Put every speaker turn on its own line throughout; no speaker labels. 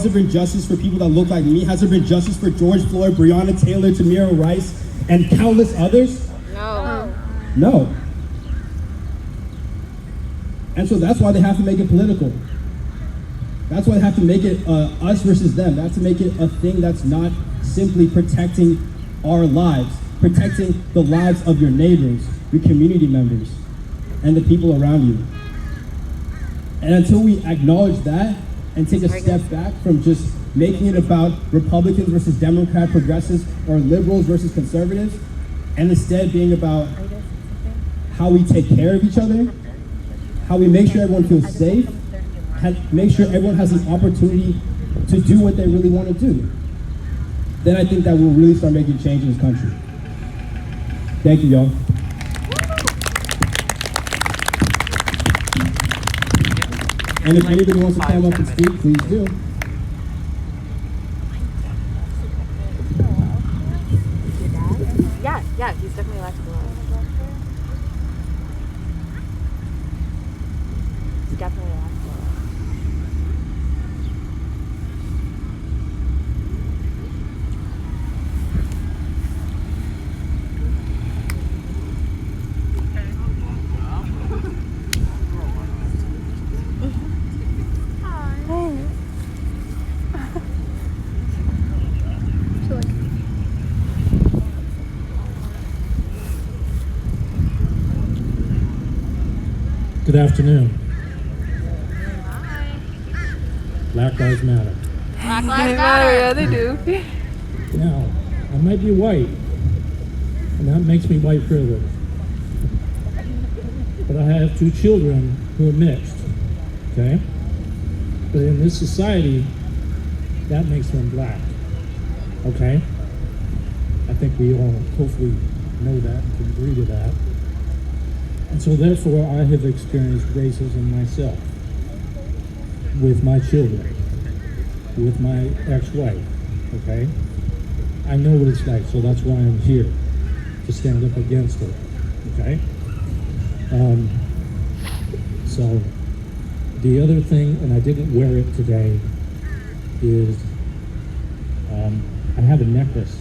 there been justice for people that look like me? Has there been justice for George Floyd, Breonna Taylor, Tamir Rice, and countless others? No. And so that's why they have to make it political. That's why they have to make it us versus them. They have to make it a thing that's not simply protecting our lives, protecting the lives of your neighbors, your community members, and the people around you. And until we acknowledge that and take a step back from just making it about Republicans versus Democrat progressives or liberals versus conservatives, and instead being about how we take care of each other, how we make sure everyone feels safe, make sure everyone has an opportunity to do what they really want to do, then I think that we'll really start making change in this country. Thank you, y'all. And if anybody wants to come up and speak, please do.
Yeah, he's definitely allowed to go out. He's definitely allowed to go out.
Good afternoon. Black Lives Matter.
Black Lives Matter, yeah, they do.
Now, I might be white, and that makes me white privileged. But I have 2 children who are mixed, okay? But in this society, that makes them black, okay? I think we all hopefully know that and can agree to that. And so therefore, I have experienced racism myself with my children, with my ex-wife, okay? I know what it's like, so that's why I'm here, to stand up against it, okay? So the other thing, and I didn't wear it today, is I have a necklace,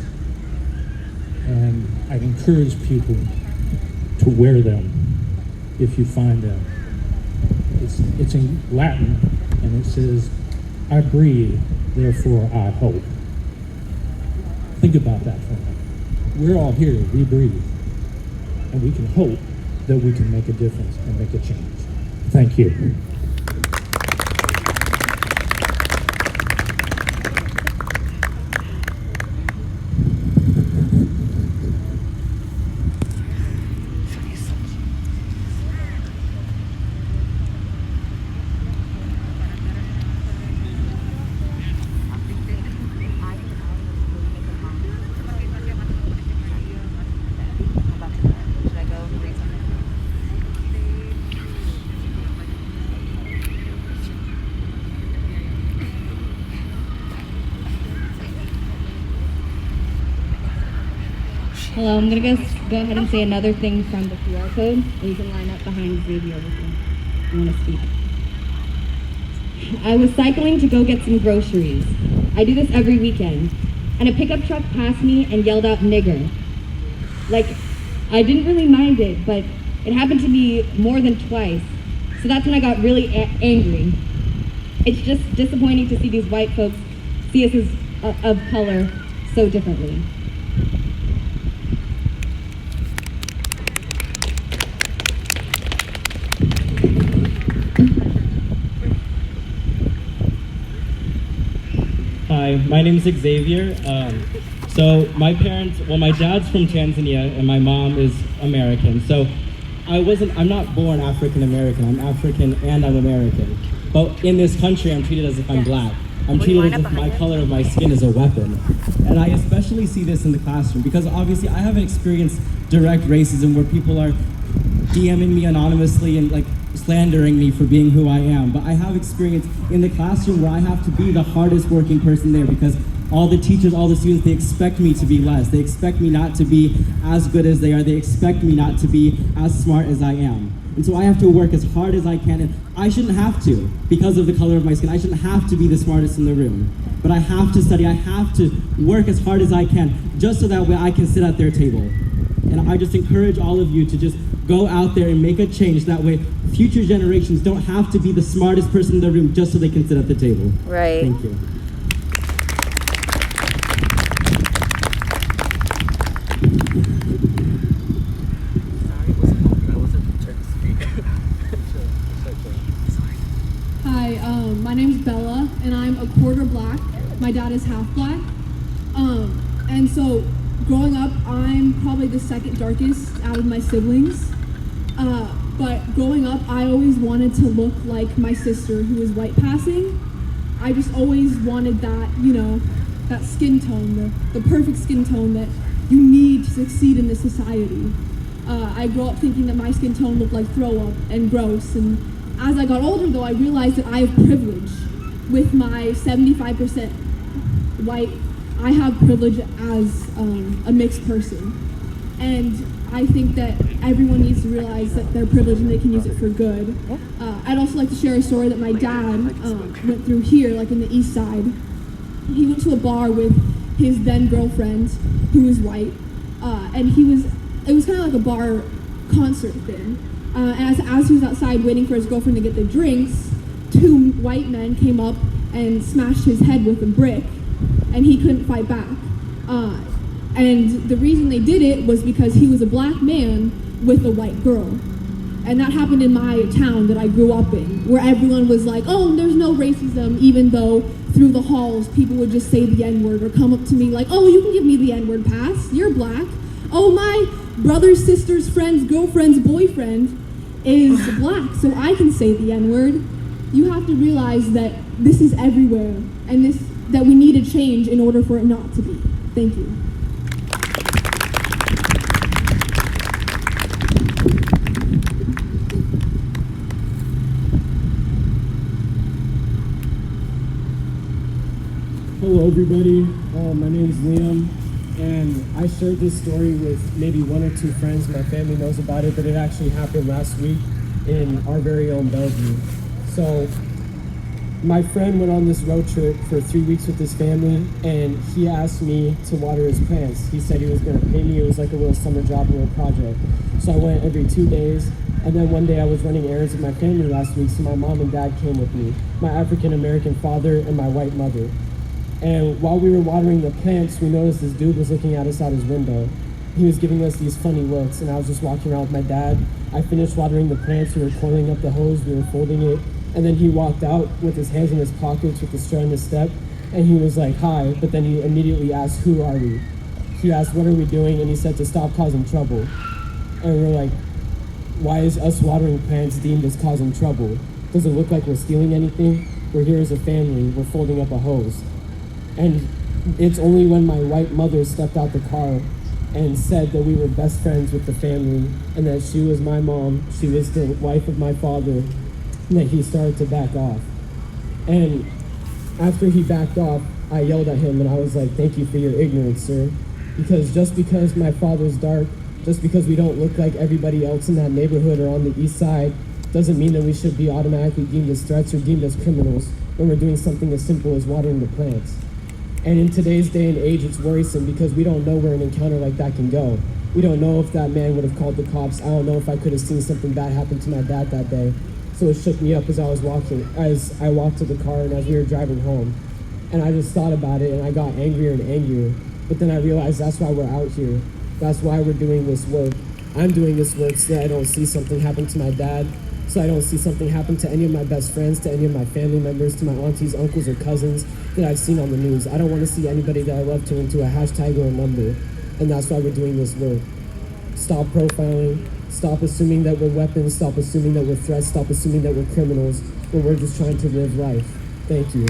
and I encourage people to wear them if you find them. It's in Latin, and it says, I breathe, therefore I hope. Think about that for a minute. We're all here, we breathe, and we can hope that we can make a difference and make a change. Thank you.
Hello, I'm going to go ahead and say another thing from the QR code, and you can line up behind Xavier if you want to speak. I was cycling to go get some groceries. I do this every weekend, and a pickup truck passed me and yelled out nigger. Like, I didn't really mind it, but it happened to me more than twice, so that's when I got really angry. It's just disappointing to see these white folks see us as of color so differently.
Hi, my name is Xavier. So my dad's from Tanzania and my mom is American. So I'm not born African American. I'm African and I'm American. But in this country, I'm treated as if I'm black. I'm treated as if my color of my skin is a weapon. And I especially see this in the classroom because obviously I haven't experienced direct racism where people are DMing me anonymously and like slandering me for being who I am. But I have experience in the classroom where I have to be the hardest working person there because all the teachers, all the students, they expect me to be less. They expect me not to be as good as they are. They expect me not to be as smart as I am. And so I have to work as hard as I can, and I shouldn't have to because of the color of my skin. I shouldn't have to be the smartest in the room. But I have to study, I have to work as hard as I can, just so that way I can sit at their table. And I just encourage all of you to just go out there and make a change. That way future generations don't have to be the smartest person in the room just so they can sit at the table.
Right.
Thank you.
Hi, my name's Bella, and I'm a quarter black. My dad is half black. And so, growing up, I'm probably the second darkest out of my siblings. But growing up, I always wanted to look like my sister, who was white passing. I just always wanted that, that skin tone, the perfect skin tone that you need to succeed in this society. I grew up thinking that my skin tone looked like throw up and gross, and as I got older, though, I realized that I have privilege. With my 75% white, I have privilege as a mixed person. And I think that everyone needs to realize that they're privileged and they can use it for good. I'd also like to share a story that my dad went through here, like in the Eastside. He went to a bar with his then girlfriend, who was white, and it was kind of like a bar concert thing. And as he was outside waiting for his girlfriend to get the drinks, two white men came up and smashed his head with a brick, and he couldn't fight back. And the reason they did it was because he was a black man with a white girl. And that happened in my town that I grew up in, where everyone was like, oh, there's no racism, even though through the halls people would just say the N-word or come up to me like, oh, you can give me the N-word pass, you're black. Oh, my brother's sister's friend's girlfriend's boyfriend is black, so I can say the N-word. You have to realize that this is everywhere, and that we need a change in order for it not to be. Thank you.
Hello everybody, my name is Liam, and I shared this story with maybe one or two friends. My family knows about it, but it actually happened last week in our very own Bellevue. So my friend went on this road trip for 3 weeks with his family, and he asked me to water his plants. He said he was going to pay me. It was like a little summer job, a little project. So I went every 2 days, and then one day I was running errands with my family last week, so my mom and dad came with me, my African-American father and my white mother. And while we were watering the plants, we noticed this dude was looking at us out his window. He was giving us these funny looks, and I was just walking around with my dad. I finished watering the plants, we were coiling up the hose, we were folding it, and then he walked out with his hands in his pockets with the straw in his step, and he was like, hi, but then he immediately asked, who are we? He asked, what are we doing? And he said, to stop causing trouble. And we're like, why is us watering plants deemed as causing trouble? Does it look like we're stealing anything? We're here as a family, we're folding up a hose. And it's only when my white mother stepped out the car and said that we were best friends with the family and that she was my mom, she was the wife of my father, that he started to back off. And after he backed off, I yelled at him and I was like, thank you for your ignorance, sir. Because just because my father's dark, just because we don't look like everybody else in that neighborhood or on the east side, doesn't mean that we should be automatically deemed as threats or deemed as criminals when we're doing something as simple as watering the plants. And in today's day and age, it's worrisome because we don't know where an encounter like that can go. We don't know if that man would have called the cops. I don't know if I could have seen something bad happen to my dad that day. So it shook me up as I walked to the car and as we were driving home. And I just thought about it and I got angrier and angrier. But then I realized that's why we're out here. That's why we're doing this work. I'm doing this work so that I don't see something happen to my dad, so I don't see something happen to any of my best friends, to any of my family members, to my aunties, uncles, or cousins that I've seen on the news. I don't want to see anybody that I love turn into a hashtag or a number, and that's why we're doing this work. Stop profiling, stop assuming that we're weapons, stop assuming that we're threats, stop assuming that we're criminals, when we're just trying to live life. Thank you.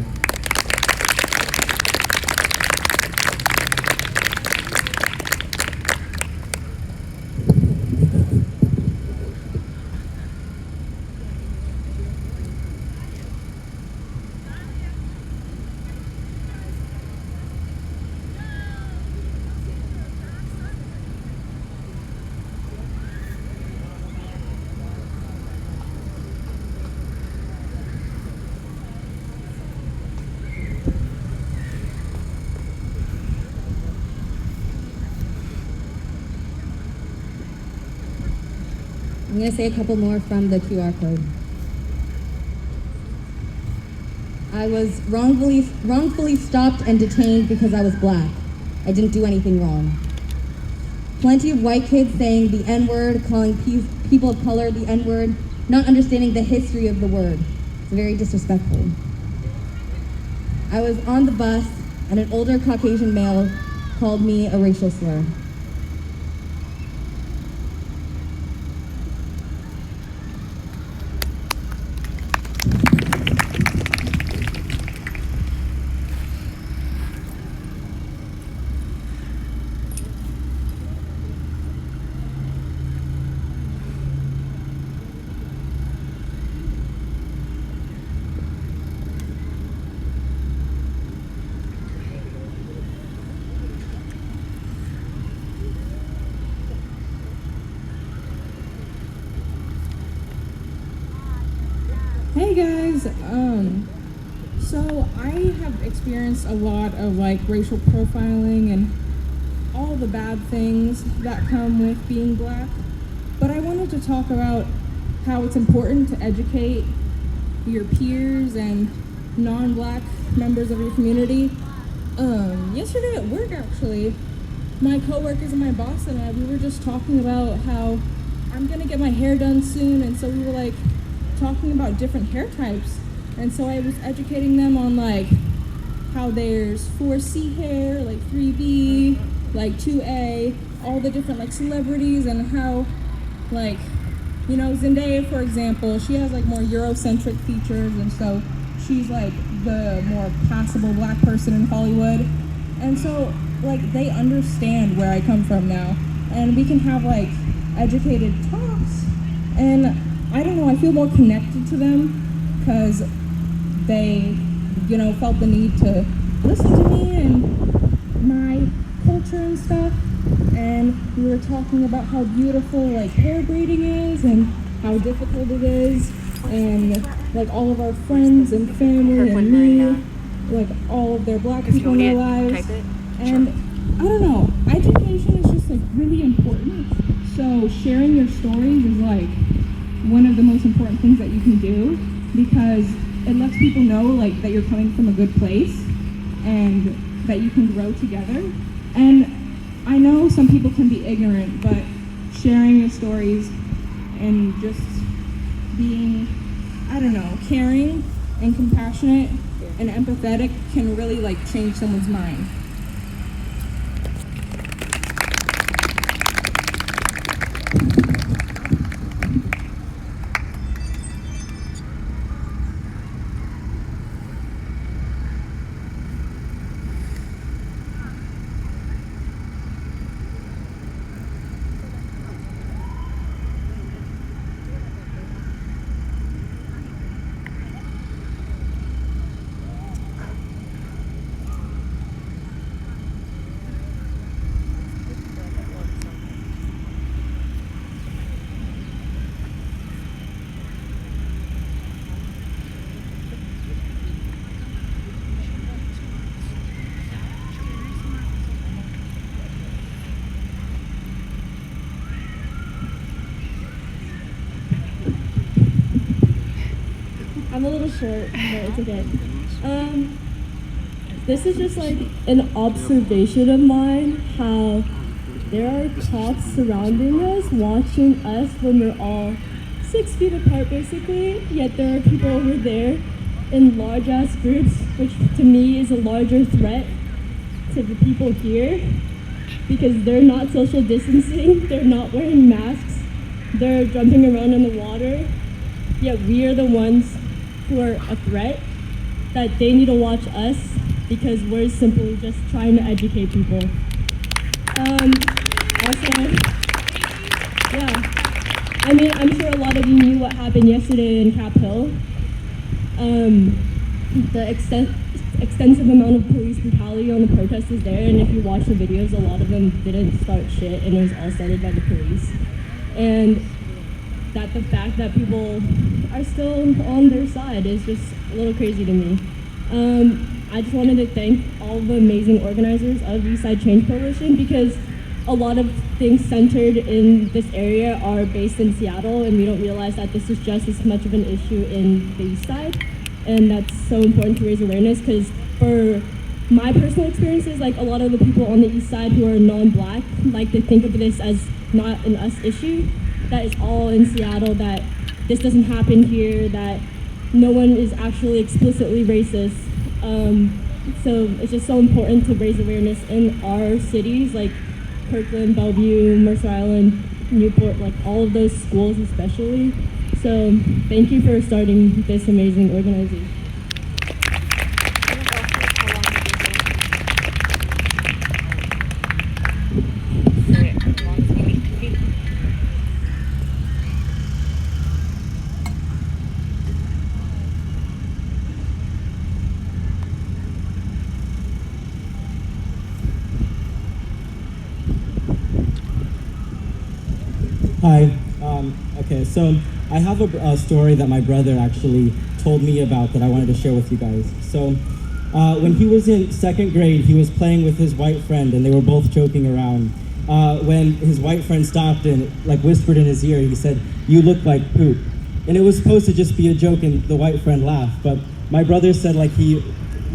I'm going to say a couple more from the QR code. I was wrongfully stopped and detained because I was black. I didn't do anything wrong. Plenty of white kids saying the N-word, calling people of color the N-word, not understanding the history of the word. It's very disrespectful. I was on the bus and an older Caucasian male called me a racial slur.
Hey guys, so I have experienced a lot of like racial profiling and all the bad things that come with being black, but I wanted to talk about how it's important to educate your peers and non-black members of your community. Yesterday at work actually, my coworkers and my boss and I, we were just talking about how I'm gonna get my hair done soon, and so we were like talking about different hair types, and so I was educating them on like how there's 4C hair, like 3B, like 2A, all the different like celebrities, and how like, you know, Zendaya, for example, she has like more Eurocentric features, and so she's like the more passable black person in Hollywood, and so like they understand where I come from now, and we can have like educated talks, and I don't know, I feel more connected to them because they, you know, felt the need to listen to me and my culture and stuff. And we were talking about how beautiful like hair braiding is and how difficult it is, and like all of our friends and family and me, like all of their black people in their lives. And I don't know, education is just like really important. So sharing your stories is like one of the most important things that you can do, because it lets people know like that you're coming from a good place and that you can grow together. And I know some people can be ignorant, but sharing your stories and just being, I don't know, caring and compassionate and empathetic can really like change someone's mind.
I'm a little short, but it's okay. This is just like an observation of mine, how there are cops surrounding us, watching us when we're all 6 feet apart basically, yet there are people over there in large ass groups, which to me is a larger threat to the people here, because they're not social distancing, they're not wearing masks, they're jumping around in the water, yet we are the ones who are a threat, that they need to watch us because we're simply just trying to educate people. Also, yeah, I mean, I'm sure a lot of you knew what happened yesterday in Cap Hill. The extensive amount of police brutality on the protesters there, and if you watch the videos, a lot of them didn't start shit, and it was all started by the police. And that the fact that people are still on their side is just a little crazy to me. I just wanted to thank all the amazing organizers of Eastside Change Coalition, because a lot of things centered in this area are based in Seattle, and we don't realize that this is just as much of an issue in the East Side. And that's so important to raise awareness, because for my personal experiences, like a lot of the people on the East Side who are non-Black like to think of this as not an us issue, that is all in Seattle, that this doesn't happen here, that no one is actually explicitly racist. So it's just so important to raise awareness in our cities, like Kirkland, Bellevue, Mercer Island, Newport, like all of those schools especially. So thank you for starting this amazing organization.
Hi. Okay, so I have a story that my brother actually told me about that I wanted to share with you guys. So when he was in second grade, he was playing with his white friend, and they were both joking around. When his white friend stopped and like whispered in his ear, he said, "You look like poop." And it was supposed to just be a joke, and the white friend laughed. But my brother said like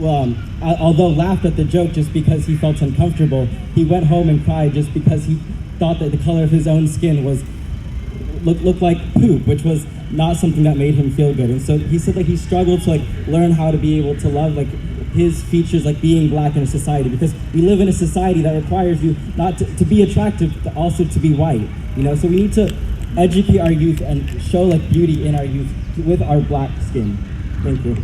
although laughed at the joke just because he felt uncomfortable, he went home and cried just because he thought that the color of his own skin was looked like poop, which was not something that made him feel good. And so he said like he struggled to like learn how to be able to love like his features, like being Black in a society, because we live in a society that requires you not to be attractive, but also to be white, you know. So we need to educate our youth and show like beauty in our youth with our Black skin. Thank you.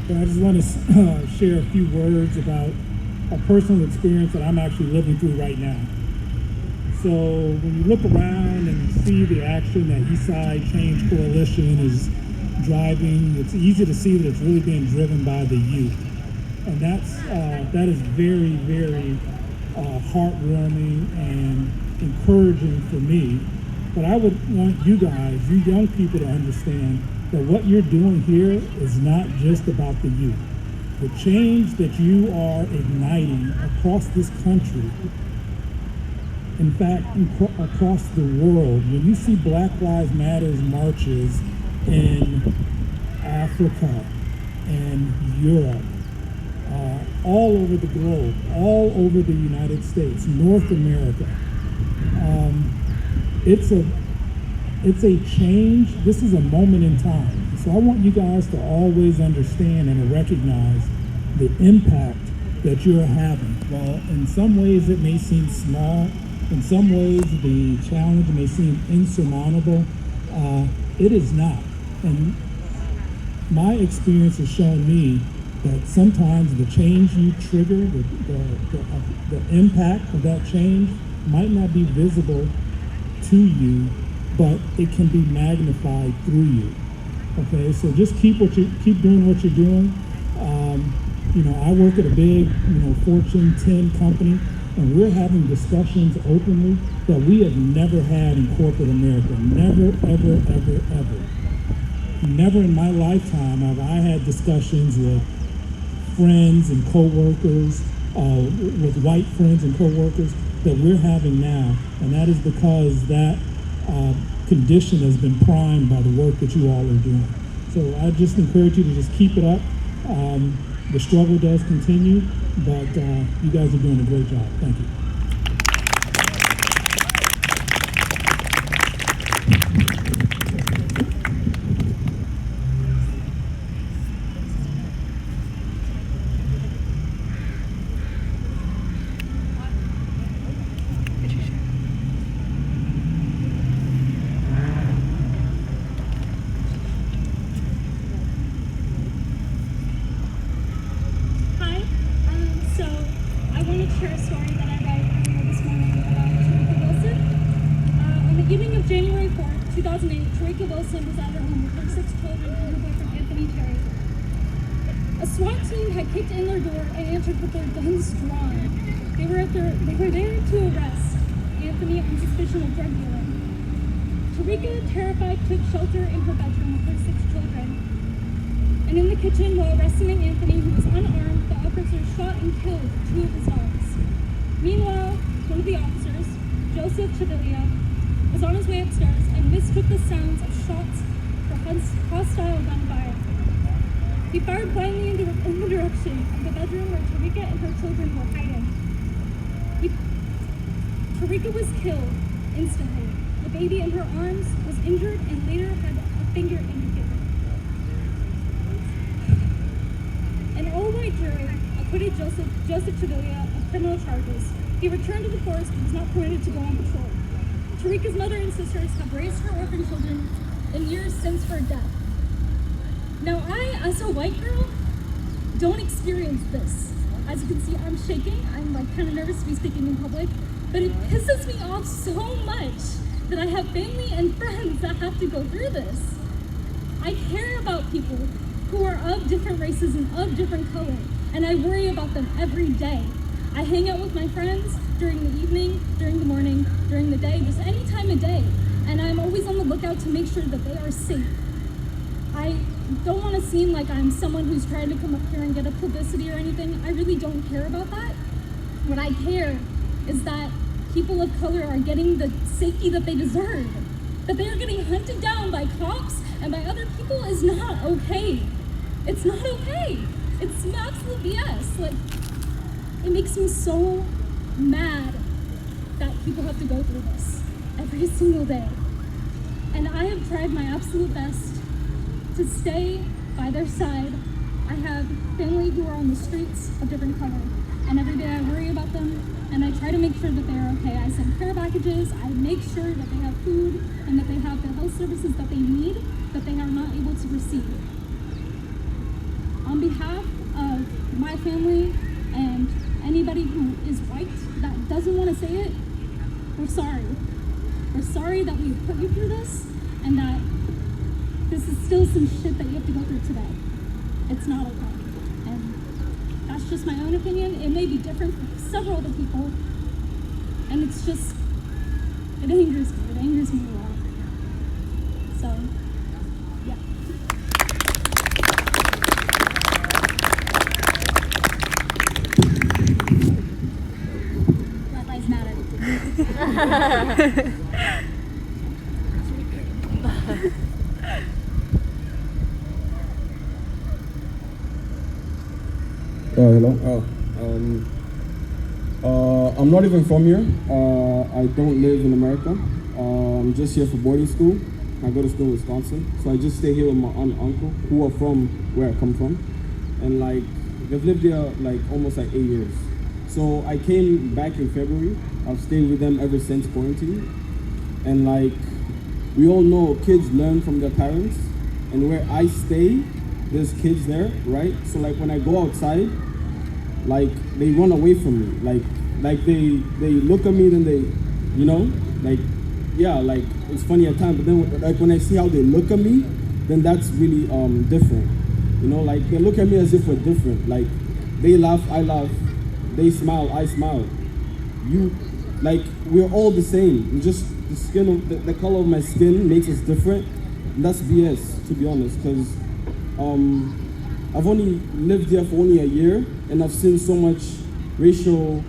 I just want to share a few words about a personal experience that I'm actually living through right now. So when you look around and see the action that Eastside Change Coalition is driving, it's easy to see that it's really being driven by the youth. And that is very, very heartwarming and encouraging for me. But I would want you guys, you young people, to understand that what you're doing here is not just about the youth. The change that you are igniting across this country, in fact, across the world, when you see Black Lives Matter marches in Africa and Europe, all over the globe, all over the United States, North America, it's a change. This is a moment in time. So I want you guys to always understand and to recognize the impact that you're having. Well, in some ways it may seem small. In some ways the challenge may seem insurmountable. It is not. And my experience has shown me that sometimes the change you trigger, the impact of that change might not be visible to you, but it can be magnified through you. Okay, so just keep doing what you're doing. I work at a big, Fortune 10 company, and we're having discussions openly that we have never had in corporate America. Never, ever, ever, ever. Never in my lifetime have I had discussions with friends and coworkers, with white friends and coworkers that we're having now, and that is because that condition has been primed by the work that you all are doing. So I just encourage you to just keep it up. The struggle does continue, but you guys are doing a great job. Thank you.
share a story that I read this morning about Sharika Wilson. On the evening of January 4th, 2008, Sharika Wilson was at her home with her 6 children and her boyfriend, Anthony Terry. A SWAT team had kicked in their door and entered with their guns drawn. They were there to arrest Anthony on suspicion of drug dealing. Tarika, terrified, took shelter in her bedroom with her 6 children. And in the kitchen, while arresting Anthony, who was unarmed, the officers shot and killed 2 of his dogs. Meanwhile, one of the officers, Joseph Chabilia, was on his way upstairs and mistook the sounds of shots for hostile gunfire. He fired blindly in the direction of the bedroom where Tarika and her children were hiding. Tarika was killed instantly. The baby in her arms was injured and later had a finger amputated. An all-white jury acquitted Joseph Chabilia of criminal charges. He returned to the force but was not permitted to go on patrol. Tarika's mother and sisters have raised her orphan children in years since her death. Now I, as a white girl, don't experience this. As you can see, I'm shaking. I'm like kind of nervous to be speaking in public, but it pisses me off so much that I have family and friends that have to go through this. I care about people who are of different races and of different color, and I worry about them every day. I hang out with my friends during the evening, during the morning, during the day, just any time of day, and I'm always on the lookout to make sure that they are safe. I don't want to seem like I'm someone who's trying to come up here and get a publicity or anything. I really don't care about that. What I care is that people of color are getting the safety that they deserve. That they are getting hunted down by cops and by other people is not okay. It's not okay. It's some absolute BS. Like, it makes me so mad that people have to go through this every single day. And I have tried my absolute best to stay by their side. I have family who are on the streets of different color, and every day I worry about them, and I try to make sure that they are okay. I send care packages, I make sure that they have food, and that they have the health services that they need, that they are not able to receive. On behalf of my family and anybody who is white that doesn't want to say it, we're sorry. We're sorry that we put you through this, and that this is still some shit that you have to go through today. It's not okay. And that's just my own opinion. It may be different for several other people. And it's just, it angers me. It angers me a lot. So, yeah. Black Lives Matter.
Hello. I'm not even from here. I don't live in America. I'm just here for boarding school. I go to school in Wisconsin. So I just stay here with my aunt and uncle who are from where I come from. And like, they've lived here like almost like 8 years. So I came back in February. I've stayed with them ever since quarantine. And like, we all know kids learn from their parents. And where I stay, there's kids there, right? So like when I go outside, like they run away from me. Like they look at me, then they, you know, like, yeah, like it's funny at times, but then like when I see how they look at me, then that's really different. You know, like they look at me as if we're different. Like they laugh, I laugh, they smile, I smile. Like we're all the same. Just the skin of the color of my skin makes us different. And that's BS, to be honest, because I've only lived here for only a year, and I've seen so much racial,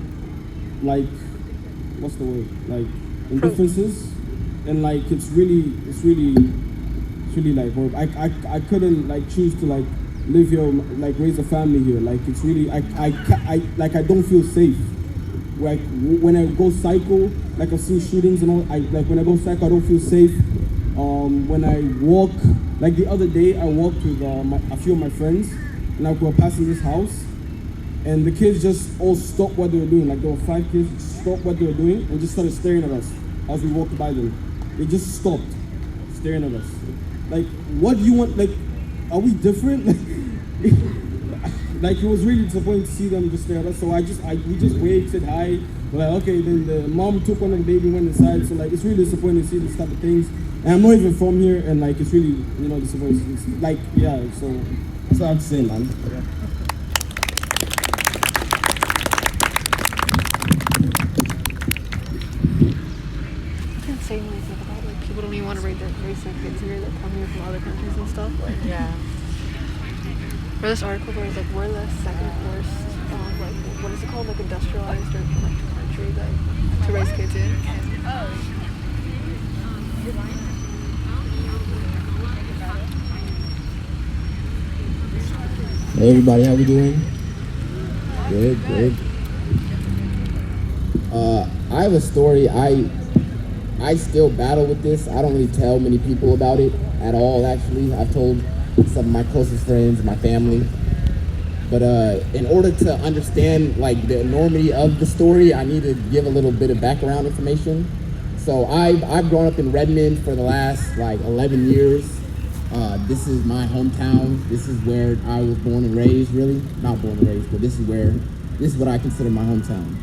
like, what's the word? Like, indifferences, and like, it's really like, horrible. I couldn't like choose to like live here, like raise a family here. Like, it's really, I don't feel safe. Like, when I go cycle, like I've seen shootings and all, like when I go cycle, I don't feel safe. When I walk, like the other day, I walked with a few of my friends, and like we were passing this house, and the kids just all stopped what they were doing. Like there were 5 kids, stopped what they were doing, and just started staring at us as we walked by them. They just stopped staring at us. Like, what do you want? Like, are we different? Like, it was really disappointing to see them just stare at us. So we just waved, said hi. We're like, okay. Then the mom took one of the baby, went inside. So like, it's really disappointing to see this type of things. And I'm not even from here, and like, it's really, you know, disappointing. It's like, yeah. So That's what I have to say, man.
It's insane when you think about it. Like, people don't even want to raise their kids here that come here from other countries and stuff. Like, yeah. For this article, where it's like, we're the second worst, like, what is it called? Like, industrialized or like country that to raise kids in.
Hey everybody, how we doing? Good, good. I have a story. I still battle with this. I don't really tell many people about it at all, actually. I've told some of my closest friends, my family. But in order to understand like the enormity of the story, I need to give a little bit of background information. So I've grown up in Redmond for the last like 11 years. This is my hometown. This is where I was born and raised, really. Not born and raised, but this is what I consider my hometown.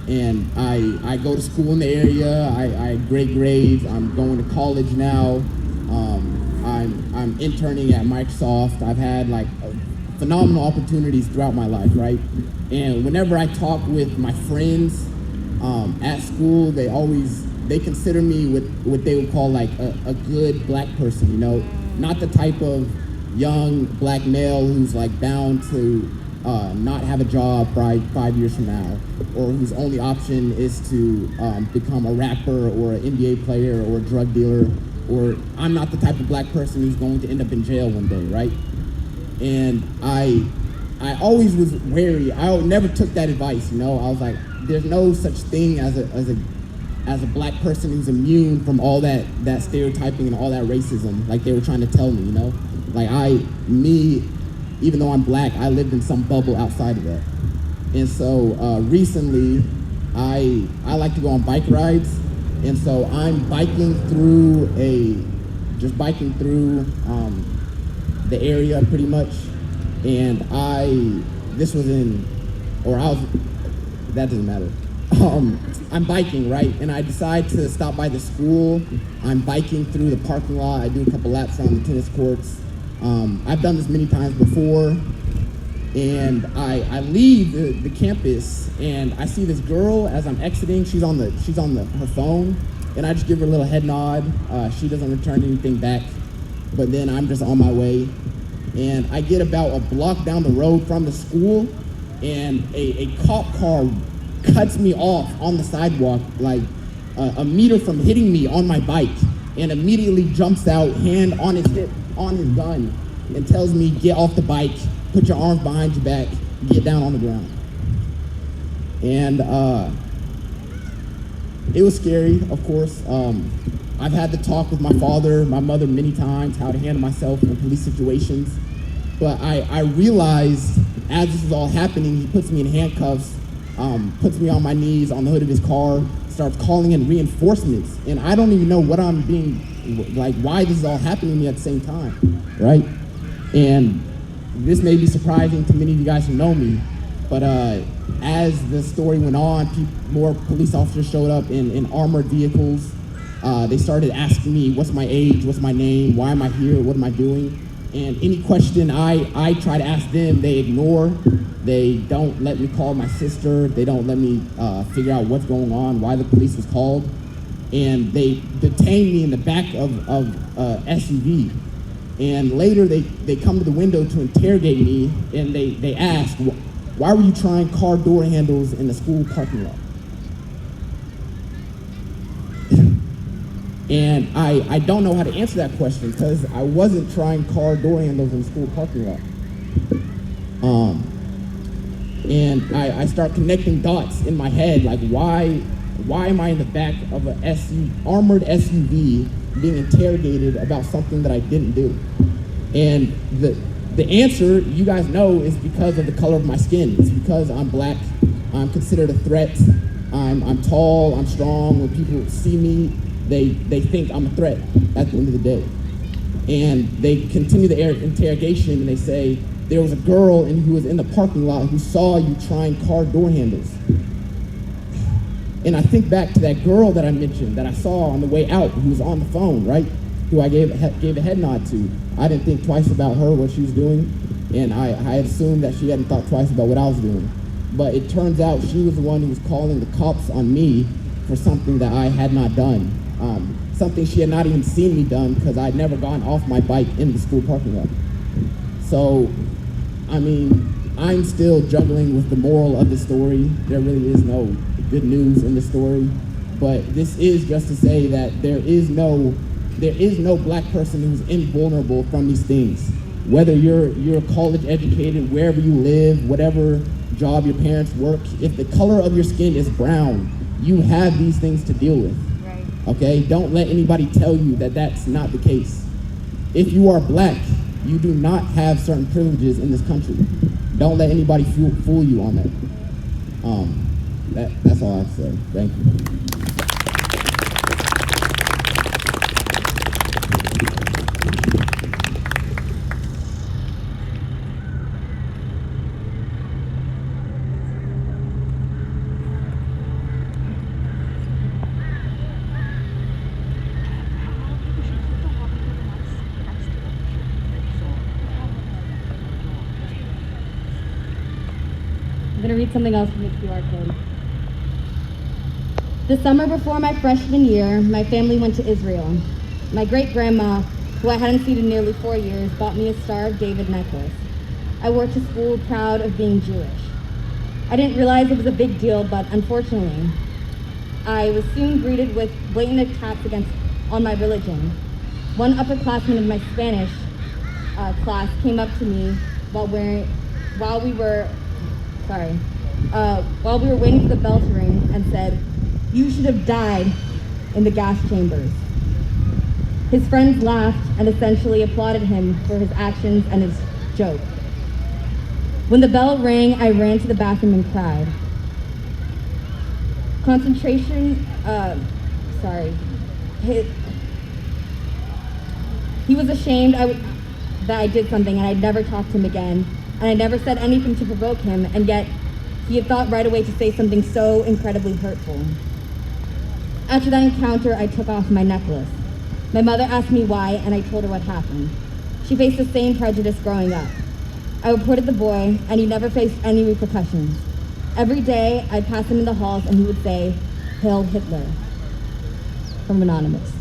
And I go to school in the area. I have great grades. I'm going to college now. I'm interning at Microsoft. I've had like phenomenal opportunities throughout my life, right? And whenever I talk with my friends at school, they consider me what they would call like a good black person, you know? Not the type of young black male who's like bound to not have a job 5 years from now, or whose only option is to become a rapper or an NBA player or a drug dealer, or I'm not the type of black person who's going to end up in jail one day, right? And I always was wary. I never took that advice, you know? I was like, there's no such thing as a black person who's immune from all that stereotyping and all that racism, like they were trying to tell me, you know? Like even though I'm black, I lived in some bubble outside of that. And so recently, I like to go on bike rides, and so I'm biking through the area pretty much, and that doesn't matter. I'm biking, right? And I decide to stop by the school. I'm biking through the parking lot. I do a couple laps around the tennis courts. I've done this many times before. And I leave the campus, and I see this girl as I'm exiting. She's on her phone, and I just give her a little head nod. She doesn't return anything back, but then I'm just on my way. And I get about a block down the road from the school, and a cop car cuts me off on the sidewalk, like a meter from hitting me on my bike, and immediately jumps out, hand on his hip, on his gun, and tells me, get off the bike, put your arms behind your back, get down on the ground. And it was scary, of course. I've had to talk with my father, my mother many times, how to handle myself in police situations. But I realized as this is all happening, he puts me in handcuffs, puts me on my knees on the hood of his car, starts calling in reinforcements. And I don't even know what I'm being, like why this is all happening to me at the same time, right? And this may be surprising to many of you guys who know me, but as the story went on, more police officers showed up in armored vehicles. They started asking me, what's my age, what's my name, why am I here, what am I doing? And any question I try to ask them, they ignore. They don't let me call my sister. They don't let me figure out what's going on, why the police was called. And they detained me in the back of SUV. And later they come to the window to interrogate me, and they ask, why were you trying car door handles in the school parking lot? And I don't know how to answer that question because I wasn't trying car door handles in the school parking lot. And I start connecting dots in my head, like why am I in the back of an armored SUV being interrogated about something that I didn't do? And the answer, you guys know, is because of the color of my skin. It's because I'm black. I'm considered a threat. I'm tall, I'm strong. When people see me, they think I'm a threat at the end of the day. And they continue the interrogation, and they say, there was a girl who was in the parking lot who saw you trying car door handles. And I think back to that girl that I mentioned, that I saw on the way out, who was on the phone, right? Who I gave a head nod to. I didn't think twice about her, what she was doing. And I assumed that she hadn't thought twice about what I was doing. But it turns out she was the one who was calling the cops on me for something that I had not done. Something she had not even seen me done because I had never gone off my bike in the school parking lot. So, I mean, I'm still juggling with the moral of the story. There really is no good news in the story. But this is just to say that there is no black person who's invulnerable from these things. Whether you're college educated, wherever you live, whatever job your parents work, if the color of your skin is brown, you have these things to deal with.
Right.
Okay? Don't let anybody tell you that that's not the case. If you are black, you do not have certain privileges in this country. Don't let anybody fool you on that. That's all I have to say. Thank you.
I'm going to read something else from the QR code. The summer before my freshman year, my family went to Israel. My great-grandma, who I hadn't seen in nearly 4 years, bought me a Star of David necklace. I wore to school proud of being Jewish. I didn't realize it was a big deal, but unfortunately, I was soon greeted with blatant attacks on my religion. One upperclassman of my Spanish class came up to me while we were waiting for the bell to ring and said, "You should have died in the gas chambers." His friends laughed and essentially applauded him for his actions and his joke. When the bell rang, I ran to the bathroom and cried. He was ashamed that I did something, and I'd never talked to him again. And I never said anything to provoke him, and yet he had thought right away to say something so incredibly hurtful. After that encounter, I took off my necklace. My mother asked me why, and I told her what happened. She faced the same prejudice growing up. I reported the boy, and he never faced any repercussions. Every day, I'd pass him in the halls, and he would say, "Hail Hitler," from Anonymous.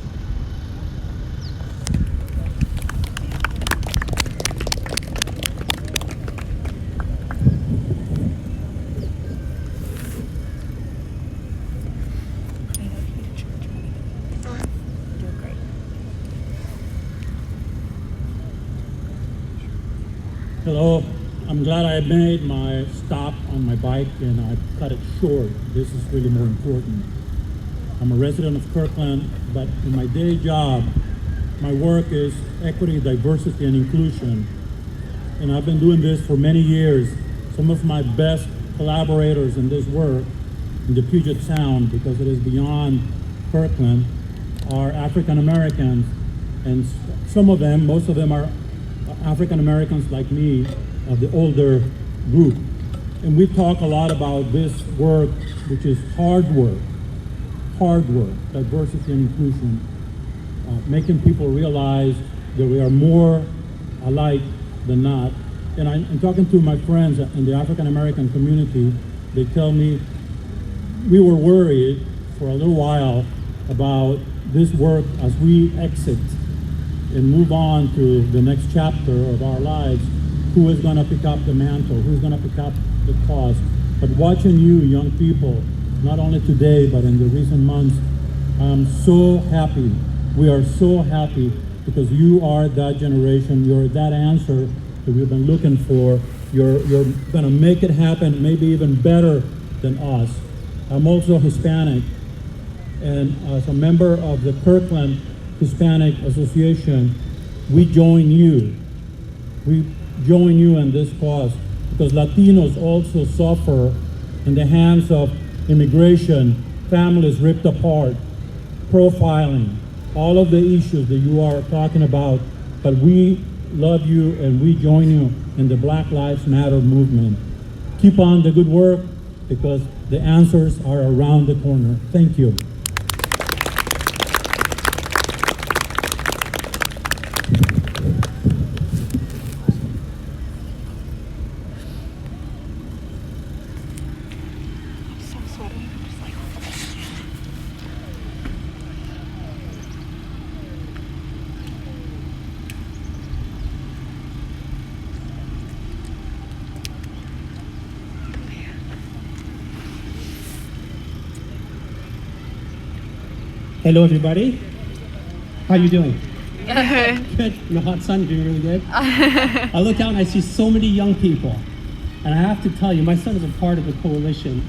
Hello, I'm glad I made my stop on my bike and I cut it short. This is really more important. I'm a resident of Kirkland, but in my day job, my work is equity, diversity, and inclusion. And I've been doing this for many years. Some of my best collaborators in this work in the Puget Sound, because it is beyond Kirkland, are African Americans, and some of them, most of them are African Americans like me, of the older group. And we talk a lot about this work, which is hard work, diversity and inclusion, making people realize that we are more alike than not. And I'm talking to my friends in the African American community. They tell me we were worried for a little while about this work as we exit and move on to the next chapter of our lives. Who is going to pick up the mantle? Who's going to pick up the cause? But watching you, young people, not only today, but in the recent months, I'm so happy. We are so happy because you are that generation. You're that answer that we've been looking for. You're going to make it happen, maybe even better than us. I'm also Hispanic, and as a member of the Kirkland Hispanic Association, we join you. We join you in this cause because Latinos also suffer in the hands of immigration, families ripped apart, profiling, all of the issues that you are talking about. But we love you and we join you in the Black Lives Matter movement. Keep on the good work because the answers are around the corner. Thank you.
Hello, everybody. How you doing? Good. In the hot sun, doing really good. I look out and I see so many young people. And I have to tell you, my son is a part of the coalition.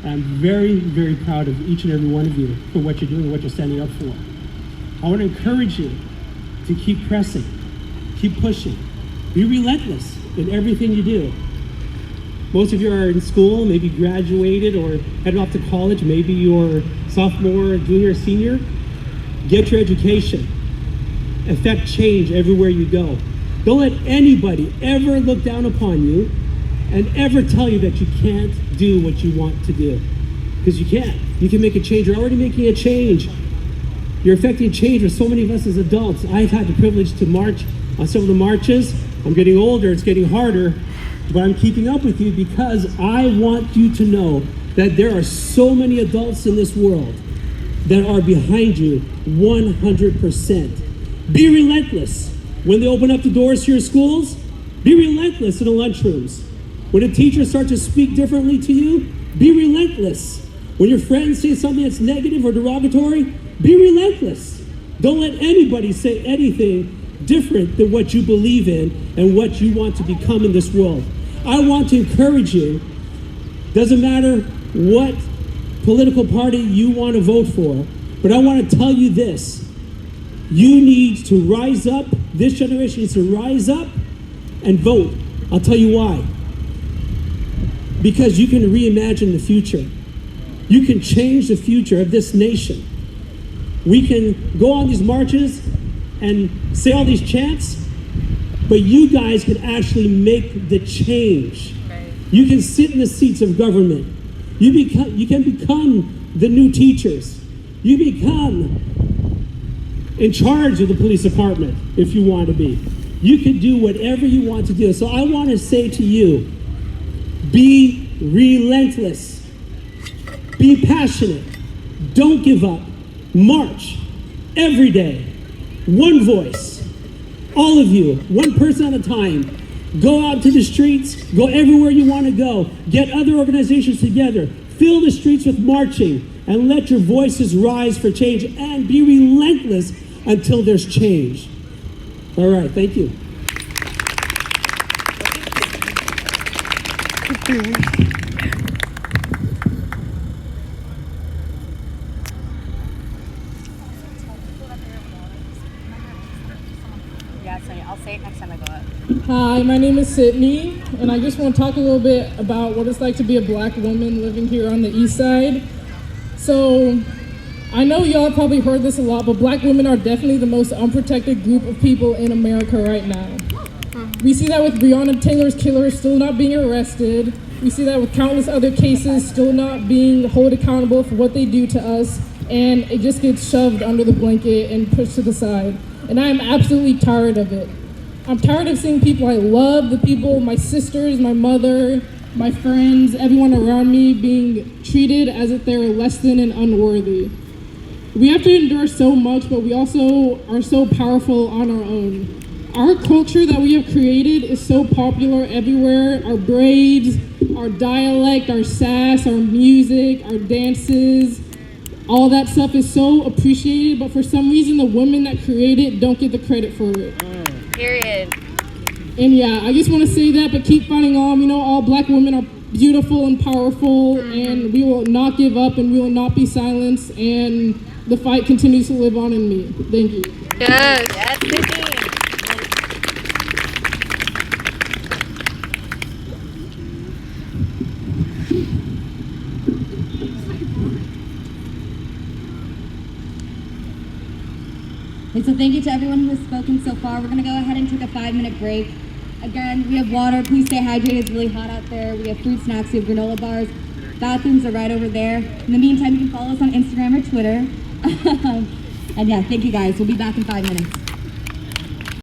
And I'm very, very proud of each and every one of you for what you're doing and what you're standing up for. I want to encourage you to keep pressing, keep pushing. Be relentless in everything you do. Most of you are in school, maybe graduated or heading off to college. Maybe you're sophomore, junior, senior. Get your education. Affect change everywhere you go. Don't let anybody ever look down upon you and ever tell you that you can't do what you want to do. Because you can. You can make a change. You're already making a change. You're affecting change for so many of us as adults. I've had the privilege to march on some of the marches. I'm getting older, it's getting harder, but I'm keeping up with you because I want you to know that there are so many adults in this world that are behind you 100%. Be relentless. When they open up the doors to your schools, be relentless in the lunchrooms. When a teacher starts to speak differently to you, be relentless. When your friends say something that's negative or derogatory, be relentless. Don't let anybody say anything different than what you believe in and what you want to become in this world. I want to encourage you, doesn't matter what political party you want to vote for, but I want to tell you this. You need to rise up, this generation needs to rise up and vote. I'll tell you why. Because you can reimagine the future. You can change the future of this nation. We can go on these marches and say all these chants, but you guys can actually make the change. You can sit in the seats of government. You can become the new teachers. You become in charge of the police department if you want to be. You can do whatever you want to do. So I want to say to you, be relentless. Be passionate. Don't give up. March every day. One voice. All of you, one person at a time. Go out to the streets. Go everywhere you want to go. Get other organizations together. Fill the streets with marching and let your voices rise for change and be relentless until there's change. All right, thank you.
I'll say it next time I go up.
Hi, my name is Sydney, and I just want to talk a little bit about what it's like to be a black woman living here on the East Side. So, I know y'all probably heard this a lot, but black women are definitely the most unprotected group of people in America right now. We see that with Breonna Taylor's killer still not being arrested. We see that with countless other cases still not being held accountable for what they do to us, and it just gets shoved under the blanket and pushed to the side. And I am absolutely tired of it. I'm tired of seeing people I love, the people, my sisters, my mother, my friends, everyone around me being treated as if they're less than and unworthy. We have to endure so much, but we also are so powerful on our own. Our culture that we have created is so popular everywhere. Our braids, our dialect, our sass, our music, our dances, all that stuff is so appreciated, but for some reason the women that create it don't get the credit for it.
Period.
And yeah, I just want to say that, but keep fighting on. You know, all black women are beautiful and powerful, and we will not give up, and we will not be silenced, and the fight continues to live on in me. Thank you.
Yes.
Yes, Sydney.
Okay, so thank you to everyone who has spoken so far. We're going to go ahead and take a 5-minute break. Again, we have water. Please stay hydrated. It's really hot out there. We have fruit snacks. We have granola bars. Bathrooms are right over there. In the meantime, you can follow us on Instagram or Twitter. And yeah, thank you guys. We'll be back in 5 minutes.